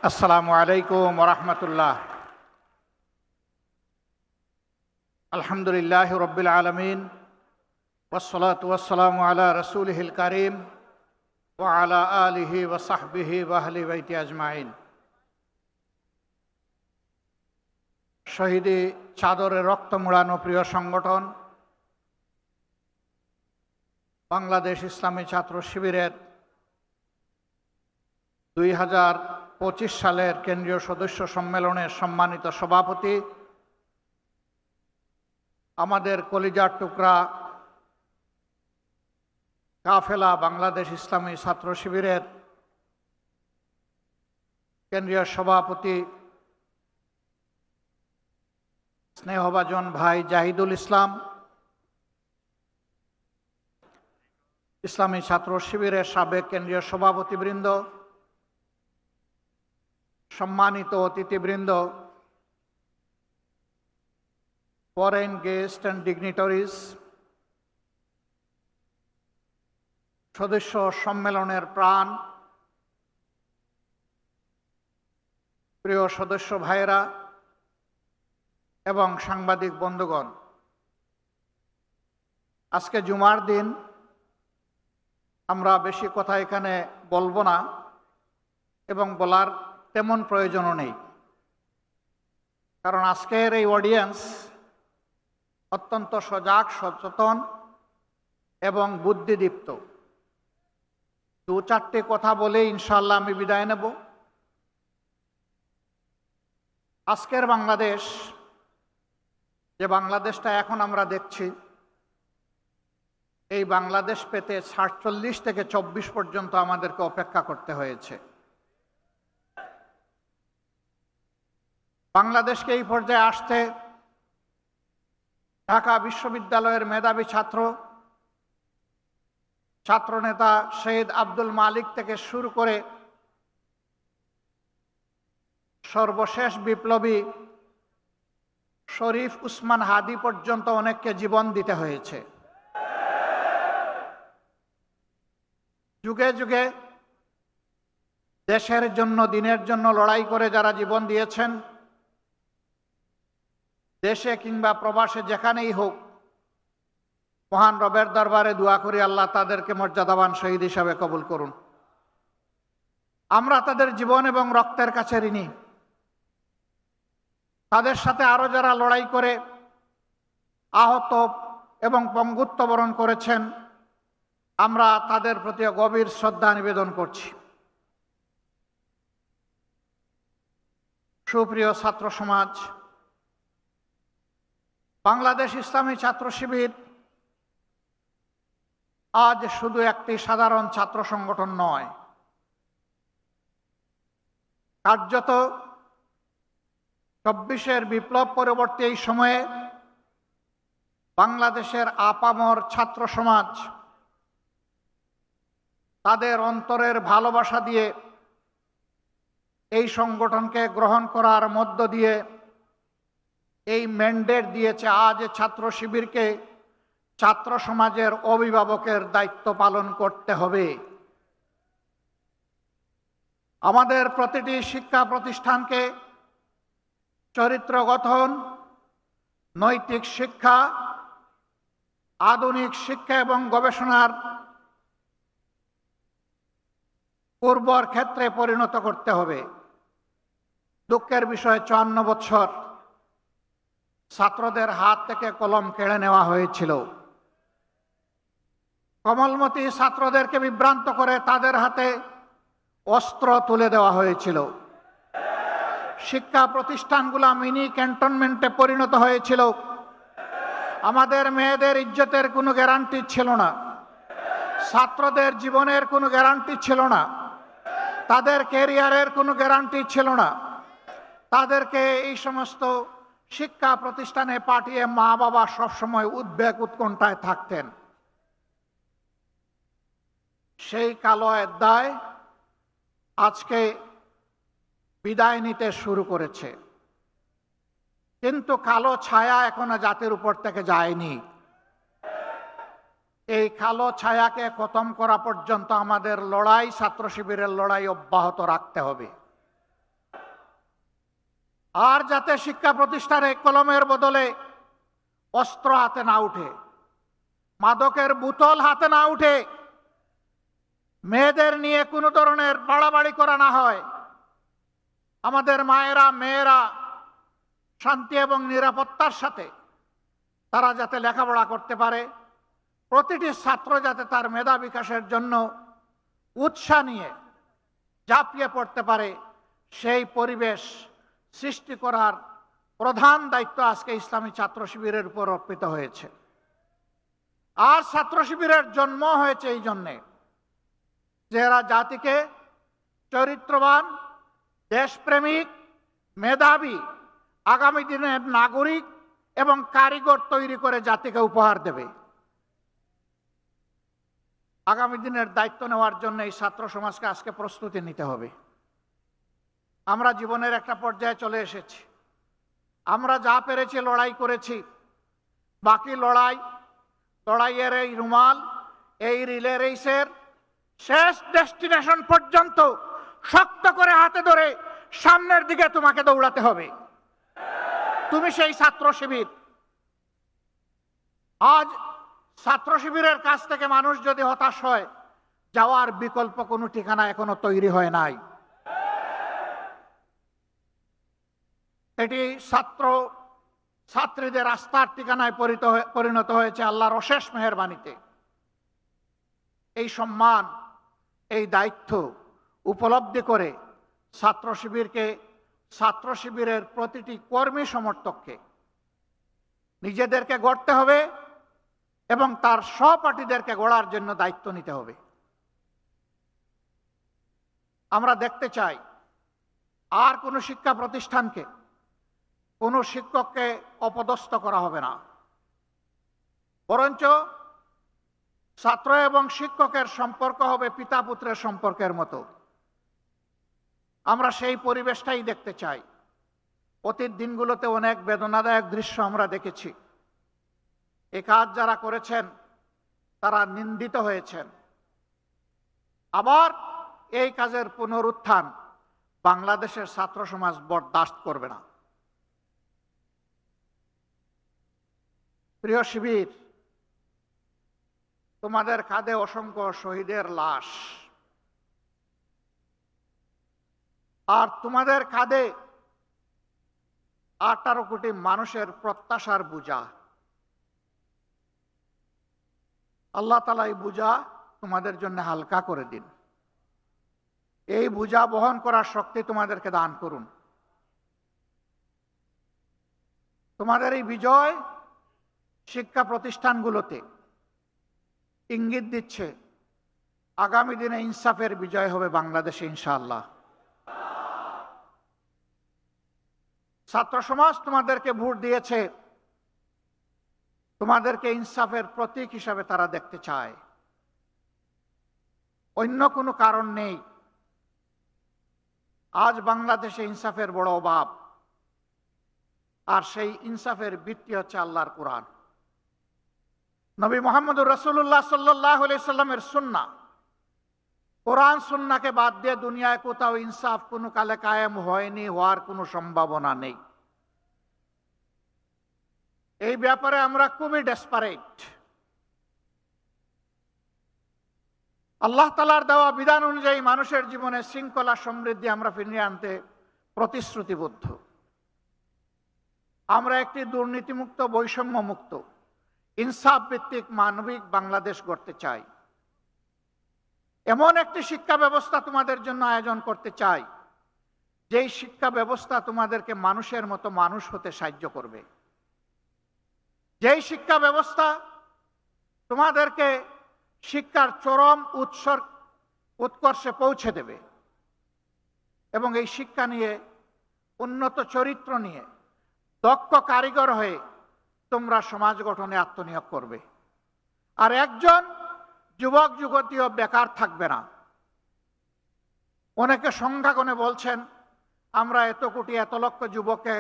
আসসালামু আলাইকুম ওয়া রাহমাতুল্লাহ। আলহামদুলিল্লাহি রাব্বিল আলামিন ওয়াসসালাতু ওয়াসসালামু আলা রাসূলিহিল কারীম ওয়া আলা আলিহি ওয়া সাহবিহি ওয়া আহলি বাইতি আজমাইন। শহীদি চাদরে রক্ত মোড়ানো প্রিয় সংগঠন বাংলাদেশ ইসলামী ছাত্র শিবিরের 2025 সালের কেন্দ্রীয় সদস্য সম্মেলনের সম্মানিত সভাপতি, আমাদের কলিজার টুকরা কাফেলা বাংলাদেশ ইসলামী ছাত্র শিবিরের কেন্দ্রীয় সভাপতি স্নেহভাজন ভাই জাহিদুল ইসলাম, ইসলামী ছাত্র শিবিরের সাবেক কেন্দ্রীয় সভাপতিবৃন্দ, সম্মানিত অতিথিবৃন্দ, ফরেন গেস্ট অ্যান্ড ডিগনিটারিজ, সদস্য সম্মেলনের প্রাণ, প্রিয় সদস্য ভাইয়েরা এবং সাংবাদিক বন্ধুগণ, আজকে জুমার দিন। আমরা বেশি কথা এখানে বলবো না এবং বলার তেমন প্রয়োজনও নেই, কারণ আজকের এই অডিয়েন্স অত্যন্ত সজাগ, সচেতন এবং বুদ্ধিদীপ্ত। দু চারটে কথা বলে ইনশাআল্লাহ আমি বিদায় নেব। আজকের বাংলাদেশ, যে বাংলাদেশটা এখন আমরা দেখছি, এই বাংলাদেশ পেতে ৪৭ থেকে ২৪ পর্যন্ত আমাদেরকে অপেক্ষা করতে হয়েছে। বাংলাদেশকে এই পর্যায়ে আসতে ঢাকা বিশ্ববিদ্যালয়ের মেধাবী ছাত্রনেতা শহীদ আব্দুল মালিক থেকে শুরু করে সর্বশেষ বিপ্লবী শরীফ উসমান হাদি পর্যন্ত অনেককে জীবন দিতে হয়েছে। যুগে যুগে দেশের জন্য, দিনের জন্য লড়াই করে যারা জীবন দিয়েছেন, দেশে কিংবা প্রবাসে যেখানেই হোক, মহান রবের দরবারে দোয়া করি আল্লাহ তাদেরকে মর্যাদাবান শহীদ হিসাবে কবুল করুন। আমরা তাদের জীবন এবং রক্তের কাছে ঋণী। তাদের সাথে আরো যারা লড়াই করে আহত এবং পঙ্গুত্ব বরণ করেছেন, আমরা তাদের প্রতি গভীর শ্রদ্ধা নিবেদন করছি। সুপ্রিয় ছাত্র সমাজ, বাংলাদেশ ইসলামী ছাত্র শিবির আজ শুধু একটি সাধারণ ছাত্র সংগঠন নয়, কার্যত ২৪-এর বিপ্লব পরবর্তী এই সময়ে বাংলাদেশের আপামর ছাত্র সমাজ তাদের অন্তরের ভালোবাসা দিয়ে এই সংগঠনকে গ্রহণ করার মধ্য দিয়ে এই ম্যান্ডেট দিয়েছে আজ ছাত্র শিবিরকে ছাত্র সমাজের অভিভাবকের দায়িত্ব পালন করতে হবে। আমাদের প্রতিটি শিক্ষা প্রতিষ্ঠানকে চরিত্র গঠন, নৈতিক শিক্ষা, আধুনিক শিক্ষা এবং গবেষণার উর্বর ক্ষেত্রে পরিণত করতে হবে। দুঃখের বিষয়, ৫৪ বছর ছাত্রদের হাত থেকে কলম কেড়ে নেওয়া হয়েছিল। কোমলমতি ছাত্রদেরকে বিভ্রান্ত করে তাদের হাতে অস্ত্র তুলে দেওয়া হয়েছিল। শিক্ষা প্রতিষ্ঠানগুলো মিনি ক্যান্টনমেন্টে পরিণত হয়েছিল। আমাদের মেয়েদের ইজ্জতের কোনো গ্যারান্টি ছিল না, ছাত্রদের জীবনের কোনো গ্যারান্টি ছিল না, তাদের ক্যারিয়ারের কোনো গ্যারান্টি ছিল না। তাদেরকে এই সমস্ত শিক্ষা প্রতিষ্ঠানে পাঠিয়ে মা বাবা সবসময় উদ্বেগ উৎকণ্ঠায় থাকতেন। সেই কালো অধ্যায় আজকে বিদায় নিতে শুরু করেছে, কিন্তু কালো ছায়া এখনো জাতির উপর থেকে যায়নি। এই কালো ছায়াকে খতম করা পর্যন্ত আমাদের লড়াই, ছাত্র শিবিরের লড়াই অব্যাহত রাখতে হবে। আর যাতে শিক্ষা প্রতিষ্ঠানে কলমের বদলে অস্ত্র হাতে না উঠে, মাদকের বোতল হাতে না উঠে, মেয়েদের নিয়ে কোনো ধরনের বাড়াবাড়ি করা না হয়। আমাদের মায়েরা মেয়েরা শান্তি এবং নিরাপত্তার সাথে তারা যাতে লেখাপড়া করতে পারে, প্রতিটি ছাত্র যাতে তার মেধা বিকাশের জন্য উৎসাহ নিয়ে ঝাঁপিয়ে পড়তে পারে, সেই পরিবেশ সৃষ্টি করার প্রধান দায়িত্ব আজকে ইসলামী ছাত্র শিবিরের উপর অর্পিত হয়েছে। আর ছাত্র শিবিরের জন্ম হয়েছে এই জন্যে যে এরা জাতিকে চরিত্রবান, দেশপ্রেমিক, মেধাবী, আগামী দিনের নাগরিক এবং কারিগর তৈরি করে জাতিকে উপহার দেবে। আগামী দিনের দায়িত্ব নেওয়ার জন্য এই ছাত্র সমাজকে আজকে প্রস্তুতি নিতে হবে। আমরা জীবনের একটা পর্যায়ে চলে এসেছি। আমরা যা পেরেছি লড়াই করেছি, বাকি লড়াইয়ের এই রুমাল, এই রিলে রেসের শেষ ডেস্টিনেশন পর্যন্ত শক্ত করে হাতে ধরে সামনের দিকে তোমাকে দৌড়াতে হবে। তুমি সেই ছাত্র শিবির। আজ ছাত্র শিবিরের কাছ থেকে মানুষ যদি হতাশ হয়, যাওয়ার বিকল্প কোনো ঠিকানা এখনো তৈরি হয় নাই। এটি ছাত্রীদের আস্থার ঠিকানায় পরিণত হয়েছে আল্লাহর অশেষ মেহেরবানিতে। এই সম্মান, এই দায়িত্ব উপলব্ধি করে ছাত্র শিবিরের প্রতিটি কর্মী সমর্থককে নিজেদেরকে গড়তে হবে এবং তার সহপাঠীদেরকে গড়ার জন্য দায়িত্ব নিতে হবে। আমরা দেখতে চাই আর কোনো শিক্ষা প্রতিষ্ঠানকে, কোনো শিক্ষককে অপদস্থ করা হবে না, বরঞ্চ ছাত্র এবং শিক্ষকের সম্পর্ক হবে পিতা পুত্রের সম্পর্কের মতো। আমরা সেই পরিবেশটাই দেখতে চাই। অতীত দিনগুলোতে অনেক বেদনাদায়ক দৃশ্য আমরা দেখেছি। এই কাজ যারা করেছেন তারা নিন্দিত হয়েছেন। আবার এই কাজের পুনরুত্থান বাংলাদেশের ছাত্র সমাজ বরদাস্ত করবে না। প্রিয় শিবির, তোমাদের কাঁধে অসংখ্য শহীদের লাশ, আর তোমাদের কাঁধে 18 কোটি মানুষের প্রত্যাশার বোঝা। আল্লাহ তাআলা এই বোঝা তোমাদের জন্য হালকা করে দিন। এই বোঝা বহন করার শক্তি তোমাদেরকে দান করুন। তোমাদের এই বিজয় শিক্ষা প্রতিষ্ঠানগুলোতে ইঙ্গিত দিচ্ছে আগামী দিনে ইনসাফের বিজয় হবে বাংলাদেশে ইনশাআল্লাহ। ছাত্র সমাজ তোমাদেরকে ভোট দিয়েছে, তোমাদেরকে ইনসাফের প্রতীক হিসাবে তারা দেখতে চায়। অন্য কোনো কারণ নেই। আজ বাংলাদেশে ইনসাফের বড় অভাব, আর সেই ইনসাফের ভিত্তি হচ্ছে আল্লাহর কোরআন। নবী মুহাম্মদুর রাসূলুল্লাহ সাল্লাল্লাহু আলাইহি সাল্লামের সুন্নাহ। কোরআন সুন্নাহকে বাদ দিয়ে দুনিয়ায় কোথাও ইনসাফ কোনো কালে কায়েম হয়নি, হওয়ার কোনো সম্ভাবনা নেই। এই ব্যাপারে আমরা খুবই ডেসপারেট। আল্লাহ তাআলার দেওয়া বিধান অনুযায়ী মানুষের জীবনে শৃঙ্খলা সমৃদ্ধি আমরা ফিরিয়ে আনতে প্রতিশ্রুতিবদ্ধ। আমরা একটি দুর্নীতিমুক্ত, বৈষম্যমুক্ত, ইনসাফ ভিত্তিক মানবিক বাংলাদেশ গড়তে চাই। এমন একটি শিক্ষা ব্যবস্থা তোমাদের জন্য আয়োজন করতে চাই, যেই শিক্ষা ব্যবস্থা তোমাদেরকে মানুষের মতো মানুষ হতে সাহায্য করবে। যেই শিক্ষা ব্যবস্থা তোমাদেরকে শিক্ষার চরম উৎকর্ষে পৌঁছে দেবে এবং এই শিক্ষা নিয়ে, উন্নত চরিত্র নিয়ে, দক্ষ কারিগর হয়ে তোমরা সমাজ গঠনে আত্মনিয়োগ করবে। আর একজন যুবক যুবতীও বেকার থাকবে না। অনেকে সংখ্যা গণে বলছেন আমরা এত কোটি এত লক্ষ যুবককে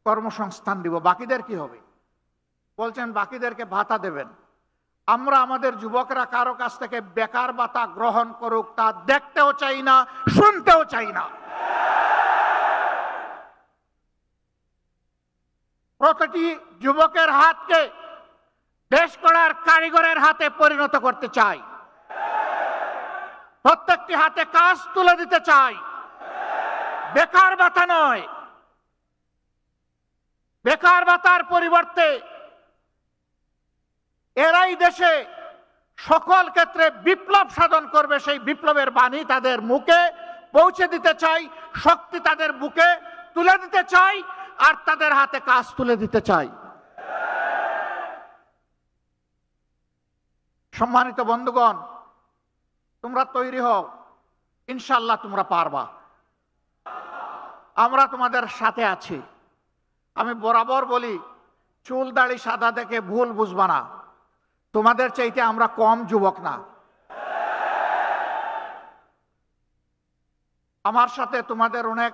কর্মসংস্থান দিব, বাকিদের কি হবে? বলছেন বাকিদেরকে ভাতা দেবেন। আমরা আমাদের যুবকরা কারো কাছ থেকে বেকার ভাতা গ্রহণ করুক তা দেখতেও চাই না, শুনতেও চাই না। প্রতিটি যুবকের হাতকে দেশ গড়ার কারিগরের হাতে পরিণত করতে চাই। প্রত্যেকটি হাতে কাজ তুলে দিতে চাই। বেকার ভাতা নয়, বেকার ভাতার পরিবর্তে এরাই দেশে সকল ক্ষেত্রে বিপ্লব সাধন করবে, সেই বিপ্লবের বাণী তাদের মুখে পৌঁছে দিতে চাই, শক্তি তাদের বুকে তুলে দিতে চাই, আর তাদের হাতে কাজ তুলে দিতে চাই। সম্মানিত বন্ধুগণ, তোমরা তৈরি হও, ইনশাআল্লাহ তোমরা পারবা। আমরা তোমাদের সাথে আছি। আমি বরাবর বলি, চুল দাড়ি সাদা দেখে ভুল বুঝবা না, তোমাদের চাইতে আমরা কম যুবক না। আমার সাথে তোমাদের অনেক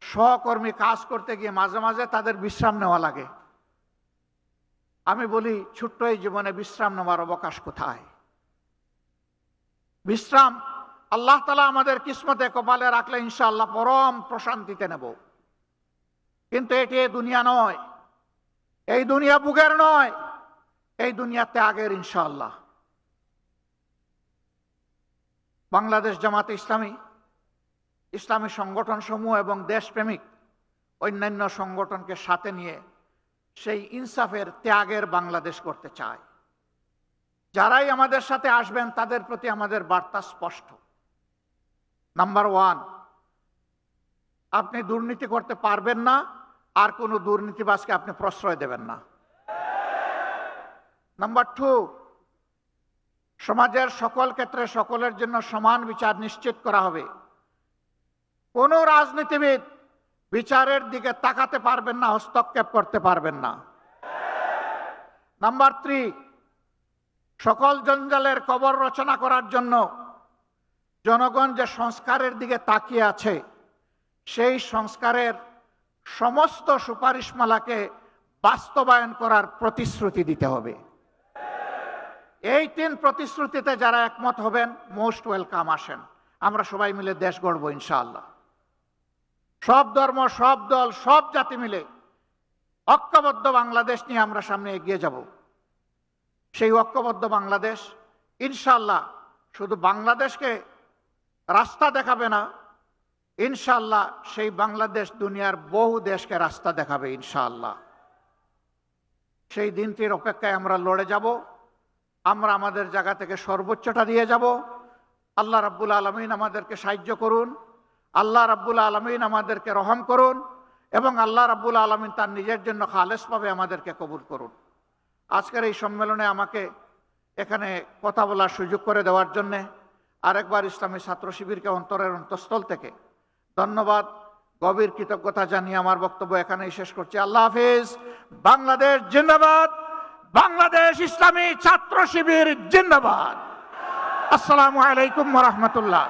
সহকর্মী কাজ করতে গিয়ে মাঝে মাঝে তাদের বিশ্রাম নেওয়া লাগে। আমি বলি, ছোট্ট এই জীবনে বিশ্রাম নেওয়ার অবকাশ কোথায়? বিশ্রাম আল্লাহ তাআলা আমাদের কিসমতে কপালে রাখলে ইনশাআল্লাহ পরম প্রশান্তিতে নেব। কিন্তু এটি দুনিয়া নয়, এই দুনিয়া বুকের নয়, এই দুনিয়া ত্যাগের ইনশাআল্লাহ। বাংলাদেশ জামাতে ইসলামী, ইসলামী সংগঠন সমূহ এবং দেশপ্রেমিক অন্যান্য সংগঠনকে সাথে নিয়ে সেই ইনসাফের ত্যাগের বাংলাদেশ করতে চায়। যারাই আমাদের সাথে আসবেন তাদের প্রতি আমাদের বার্তা স্পষ্ট। নাম্বার 1, আপনি দুর্নীতি করতে পারবেন না, আর কোনো দুর্নীতিবাজকে আপনি প্রশ্রয় দেবেন না। নাম্বার 2, সমাজের সকল ক্ষেত্রে সকলের জন্য সমান বিচার নিশ্চিত করা হবে। কোনো রাজনীতিবিদ বিচারের দিকে তাকাতে পারবেন না, হস্তক্ষেপ করতে পারবেন না। নাম্বার 3, সকল জঞ্জালের কবর রচনা করার জন্য জনগণ যে সংস্কারের দিকে তাকিয়ে আছে, সেই সংস্কারের সমস্ত সুপারিশমালাকে বাস্তবায়ন করার প্রতিশ্রুতি দিতে হবে। এই 3 প্রতিশ্রুতিতে যারা একমত হবেন, মোস্ট ওয়েলকাম, আসেন, আমরা সবাই মিলে দেশ গড়ব ইনশাআল্লাহ। সব ধর্ম, সব দল, সব জাতি মিলে ঐক্যবদ্ধ বাংলাদেশ নিয়ে আমরা সামনে এগিয়ে যাব। সেই ঐক্যবদ্ধ বাংলাদেশ ইনশাআল্লাহ শুধু বাংলাদেশকে রাস্তা দেখাবে না, ইনশাআল্লাহ সেই বাংলাদেশ দুনিয়ার বহু দেশকে রাস্তা দেখাবে ইনশাআল্লাহ। সেই দিনটির অপেক্ষায় আমরা লড়ে যাব। আমরা আমাদের জায়গা থেকে সর্বোচ্চটা দিয়ে যাব। আল্লাহ রাব্বুল আলামিন আমাদেরকে সাহায্য করুন, আল্লাহ রাব্বুল আলামিন আমাদেরকে রহম করুন, এবং আল্লাহ রাব্বুল আলামিন তার নিজের জন্য খালেসভাবে আমাদেরকে কবুল করুন। আজকের এই সম্মেলনে আমাকে এখানে কথা বলার সুযোগ করে দেওয়ার জন্যে আরেকবার ইসলামী ছাত্র শিবিরকে অন্তরের অন্তঃস্থল থেকে ধন্যবাদ, গভীর কৃতজ্ঞতা জানিয়ে আমার বক্তব্য এখানেই শেষ করছি। আল্লাহ হাফিজ। বাংলাদেশ জিন্দাবাদ। বাংলাদেশ ইসলামী ছাত্র শিবির জিন্দাবাদ। আসসালামু আলাইকুম ওয়া রাহমাতুল্লাহ।